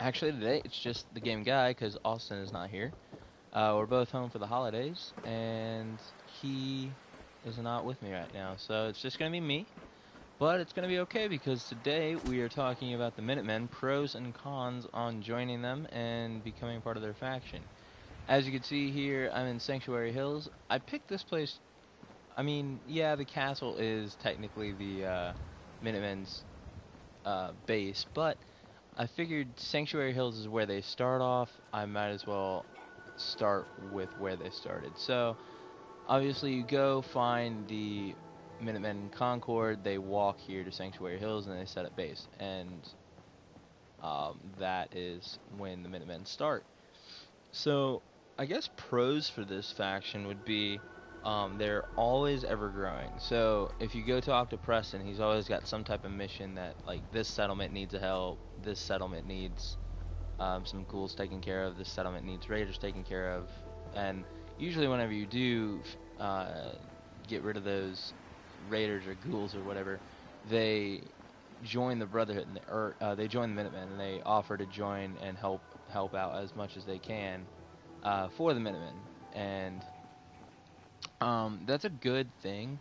Actually, today it's just the game guy because Austin is not here. We're both home for the holidays, and he is not with me right now. So it's just going to be me. But it's going to be okay because today we are talking about the Minutemen, pros and cons on joining them and becoming part of their faction. As you can see here, I'm in Sanctuary Hills. I picked this place. I mean, yeah, the castle is technically the Minutemen's base, but I figured Sanctuary Hills is where they start off. I might as well start with where they started. So, obviously, you go find the Minutemen Concord. They walk here to Sanctuary Hills and they set up base. And that is when the Minutemen start. So, I guess pros for this faction would be they're always ever growing. So, if you go talk to Preston, he's always got some type of mission that, like, this settlement needs a help, this settlement needs some ghouls taken care of, this settlement needs raiders taken care of. And usually, whenever you do uh, get rid of those raiders or ghouls or whatever, they join the Brotherhood or they join the Minutemen and they offer to join and help out as much as they can for the Minutemen, and that's a good thing,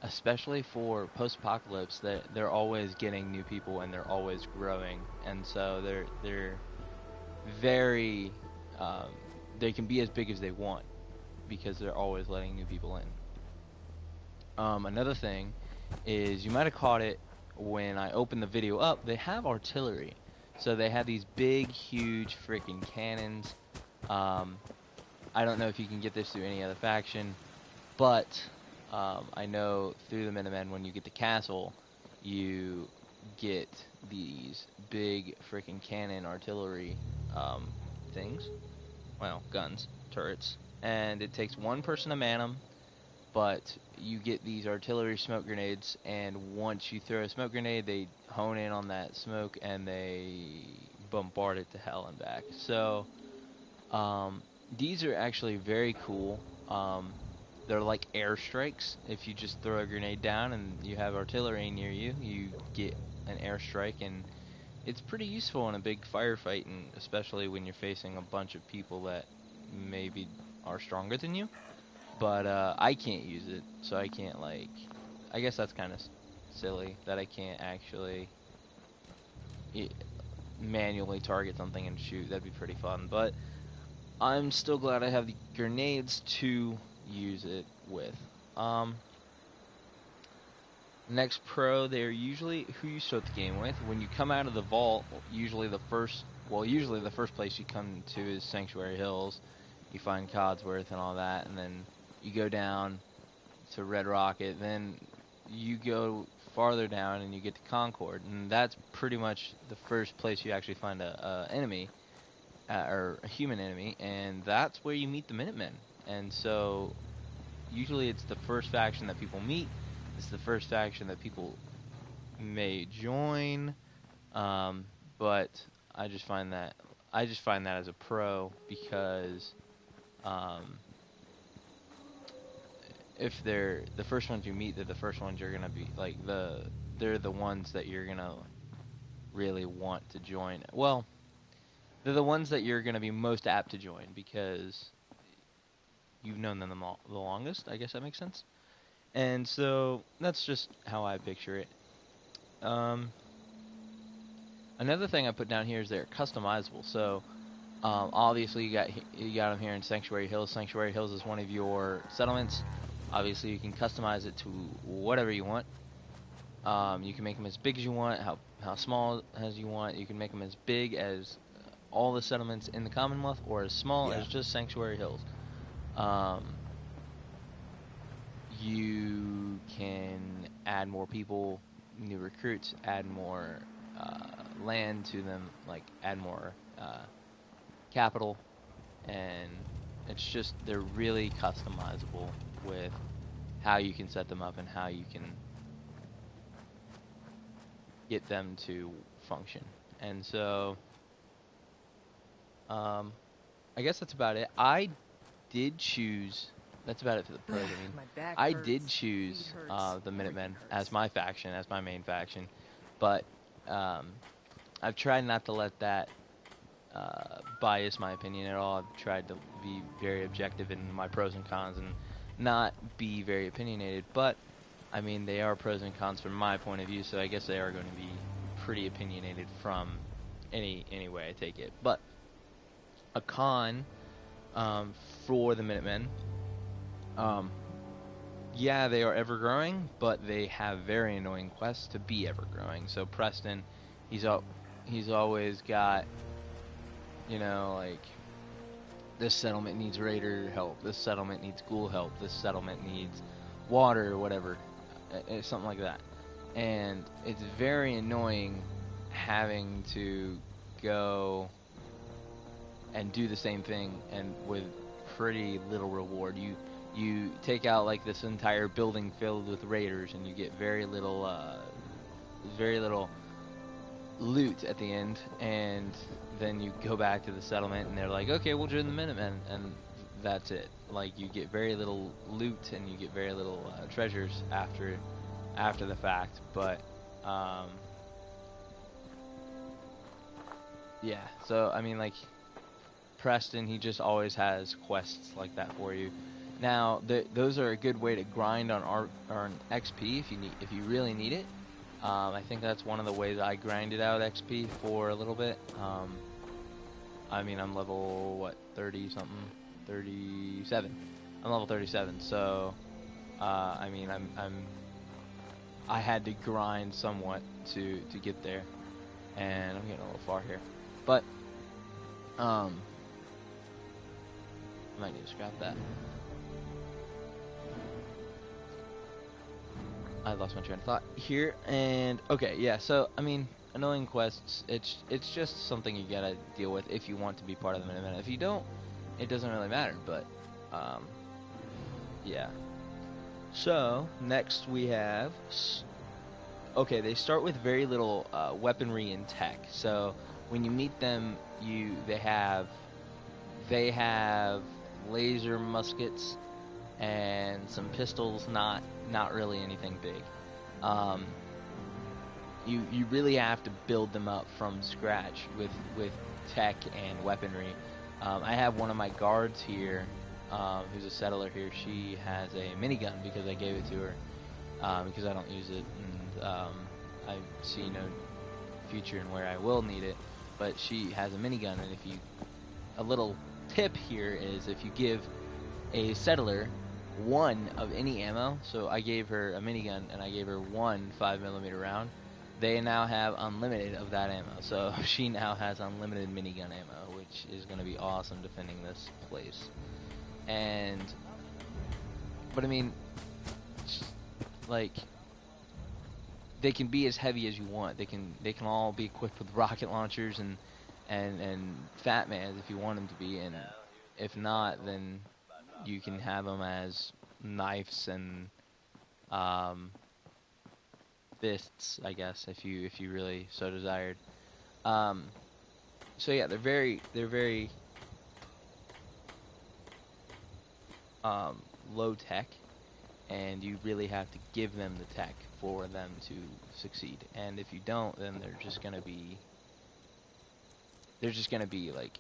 especially for post-apocalypse. That they're always getting new people and they're always growing, and so they're very um, they can be as big as they want because they're always letting new people in. Another thing is you might have caught it when I opened the video up. They have artillery, so they have these big, huge freaking cannons. Um, I don't know if you can get this through any other faction, but I know through the Minutemen, when you get the castle, you get these big freaking cannon artillery um, things. Well, guns, turrets, and it takes one person to man them. But you get these artillery smoke grenades, and once you throw a smoke grenade, they hone in on that smoke and they bombard it to hell and back. So um, these are actually very cool. They're like airstrikes. If you just throw a grenade down and you have artillery near you, you get an airstrike, and it's pretty useful in a big firefight, and especially when you're facing a bunch of people that maybe are stronger than you. But I can't use it, so I can't like. I guess that's kind of silly that I can't actually i- manually target something and shoot. That'd be pretty fun, but I'm still glad I have the grenades to use it with. Um, Next pro, they're usually who you start the game with. When you come out of the vault, usually the first place you come to is Sanctuary Hills. You find Codsworth and all that, and then you go down to Red Rocket. Then you go farther down and you get to Concord, and that's pretty much the first place you actually find a enemy or a human enemy, and that's where you meet the Minutemen. And so usually it's the first faction that people meet. It's the first faction that people may join. Um, but I just find that as a pro because um, if they're the first ones you meet, they're the first ones you're gonna be like they're the ones that you're gonna really want to join. Well, they're the ones that you're gonna be most apt to join because you've known them the longest. I guess that makes sense. And so that's just how I picture it. Um, Another thing I put down here is they're customizable. So obviously you got them here in Sanctuary Hills. Sanctuary Hills is one of your settlements. Obviously you can customize it to whatever you want. You can make them as big as you want, how small as you want. You can make them as big as all the settlements in the Commonwealth, or as small Yeah. as just Sanctuary Hills. Um, you can add more people, new recruits, add more land to them, like add more capital, and it's just they're really customizable with how you can set them up and how you can get them to function. And so, um, I guess that's about it. I did choose. That's about it for the pros. I mean, My back I did hurts. Feet choose hurts. the Everything Minutemen as hurts. my faction, as my main faction, but um, I've tried not to let that bias my opinion at all. I've tried to be very objective in my pros and cons and not be very opinionated. But I mean, they are pros and cons from my point of view, so I guess they are going to be pretty opinionated from any way I take it. But a con for the Minutemen, um, yeah, they are ever growing, but they have very annoying quests to be ever growing. So Preston, he's always got, you know, like, this settlement needs raider help, this settlement needs ghoul help, this settlement needs water or whatever, something like that. And it's very annoying having to go and do the same thing and with pretty little reward. You take out like this entire building filled with raiders and you get very little loot at the end, and then you go back to the settlement and they're like, okay, we'll join the Minutemen, and that's it. Like, you get very little loot and you get very little treasures after the fact. But yeah, so I mean, like, Preston, he just always has quests like that for you. Now, those are a good way to grind on XP if you really need it. I think that's one of the ways I grinded out XP for a little bit. I mean, I'm level, what, 30 something? 37. I'm level 37, so I mean, I had to grind somewhat to get there, and I'm getting a little far here, but I might need to scrap that. I lost my train of thought here, and okay, yeah. So I mean, annoying quests. It's just something you gotta deal with if you want to be part of the Minutemen. If you don't, it doesn't really matter. But yeah. So next we have. Okay, they start with very little weaponry and tech. So when you meet them, they have laser muskets and some pistols, not really anything big. You really have to build them up from scratch with tech and weaponry. I have one of my guards here, who's a settler here. She has a minigun because I gave it to her, because I don't use it, and I see no future in where I will need it. But she has a minigun, and a little tip here is if you give a settler one of any ammo, so I gave her a minigun and I gave her one 5mm round, they now have unlimited of that ammo. So she now has unlimited minigun ammo, which is going to be awesome defending this place. But I mean, like, they can be as heavy as you want. They can all be equipped with rocket launchers and Fat Mans if you want them to be, and if not, then you can have them as knives and fists, I guess, if you really so desired. So yeah, they're very low tech, and you really have to give them the tech for them to succeed. And if you don't, then they're just gonna be like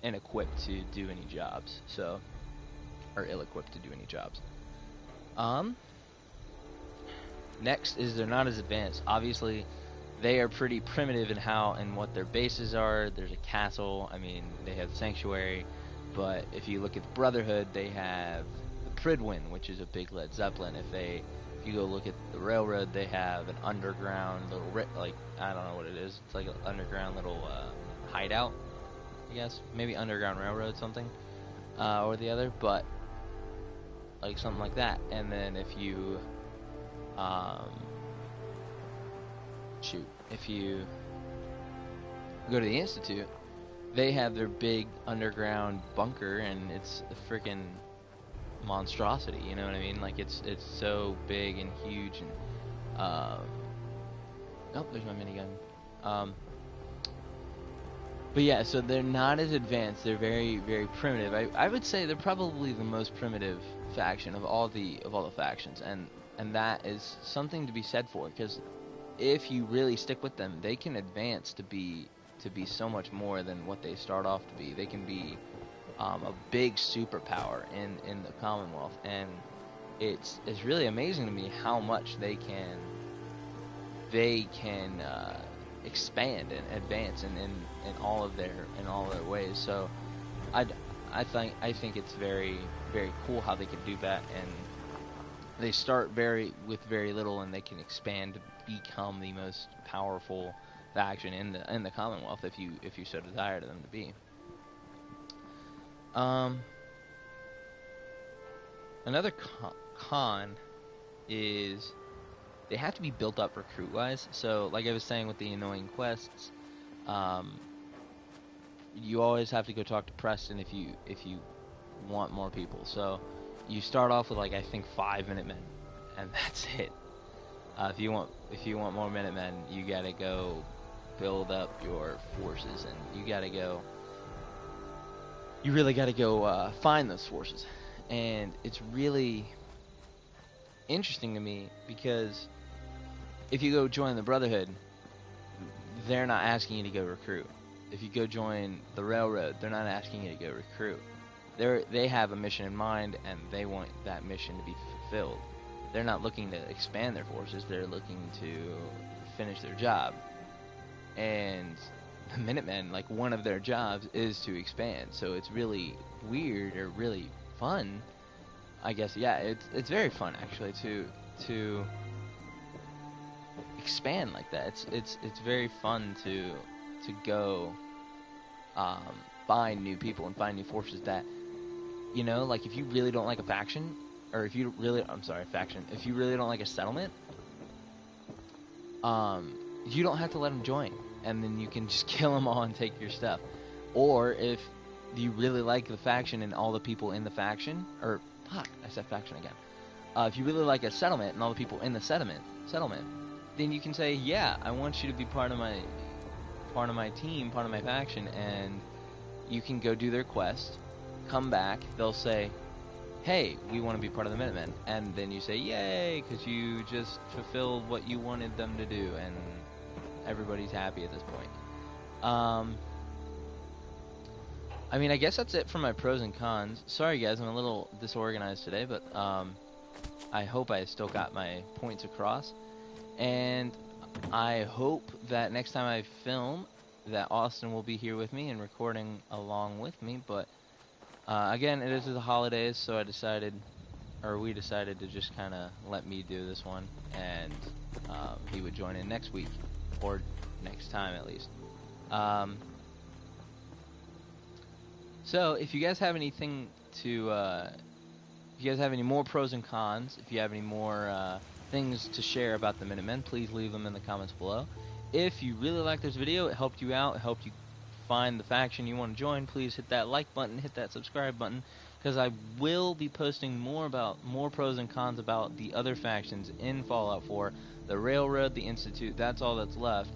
inequipped to do any jobs. So, or ill-equipped to do any jobs. Next is they're not as advanced. Obviously, they are pretty primitive in how and what their bases are. There's a castle. I mean, they have sanctuary. But if you look at the Brotherhood, they have the Pridwin, which is a big Led Zeppelin. If you go look at the Railroad, they have an underground little, like, I don't know what it is. It's like an underground little hideout, I guess. Maybe Underground Railroad, something, or the other. But like something like that. And then if you if you go to the Institute, they have their big underground bunker, and it's a freaking monstrosity, you know what I mean? Like, it's so big and huge, and oh, there's my minigun. But yeah, so they're not as advanced. They're very, very primitive. I would say they're probably the most primitive faction of all the factions, and that is something to be said for, because if you really stick with them, they can advance to be to be so much more than what they start off to be. They can be a big superpower in the Commonwealth, and it's really amazing to me how much they can expand and advance in all of their ways. So I think it's very very cool how they can do that, and they start with very little, and they can expand to become the most powerful faction in the Commonwealth if you so desire them to be. Um, Another con is they have to be built up recruit wise. So like I was saying with the annoying quests, um, you always have to go talk to Preston if you want more people. So you start off with like I think 5 Minutemen, and that's it. If you want more Minutemen, you gotta go build up your forces, and you really gotta go find those forces. And it's really interesting to me because if you go join the Brotherhood, they're not asking you to go recruit. If you go join the Railroad, they're not asking you to go recruit. They have a mission in mind, and they want that mission to be fulfilled. They're not looking to expand their forces, they're looking to finish their job. And the Minutemen, like, one of their jobs is to expand. So it's really weird, or really fun, I guess. Yeah, it's very fun actually to expand like that. It's very fun to go find new people and find new forces that, like, if you really don't like a faction, or if you really faction, if you really don't like a settlement, you don't have to let them join, and then you can just kill them all and take your stuff. Or if you really like the faction and all the people in the faction, or fuck, I said faction again. If you really like a settlement and all the people in the settlement, then you can say, yeah, I want you to be part of my team, part of my faction, and you can go do their quest, come back, they'll say, hey, we want to be part of the Minutemen, and then you say, yay, because you just fulfilled what you wanted them to do, and everybody's happy at this point. I mean, I guess that's it for my pros and cons. Sorry guys, I'm a little disorganized today, but I hope I still got my points across. And I hope that next time I film, that Austin will be here with me and recording along with me. But again, it is the holidays, so we decided to just kind of let me do this one, and he would join in next week, or next time at least. So if you guys have anything to, if you guys have any more pros and cons, if you have any more things to share about the Minutemen, please leave them in the comments below. If you really like this video, it helped you out, it helped you find the faction you want to join, please hit that like button, hit that subscribe button, because I will be posting more pros and cons about the other factions in Fallout 4, the Railroad, the Institute. That's all that's left,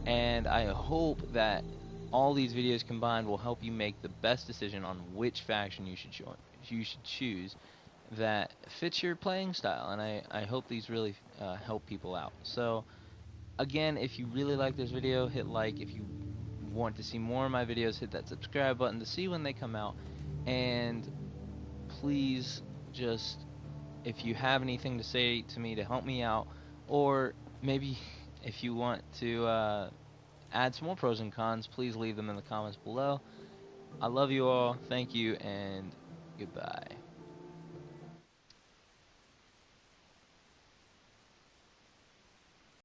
and I hope that all these videos combined will help you make the best decision on which faction you should choose that fits your playing style, and I hope these really help people out. So again, if you really like this video, hit like. If you want to see more of my videos, hit that subscribe button to see when they come out. And please, just, if you have anything to say to me to help me out, or maybe if you want to add some more pros and cons, please leave them in the comments below. I love you all, thank you, and goodbye.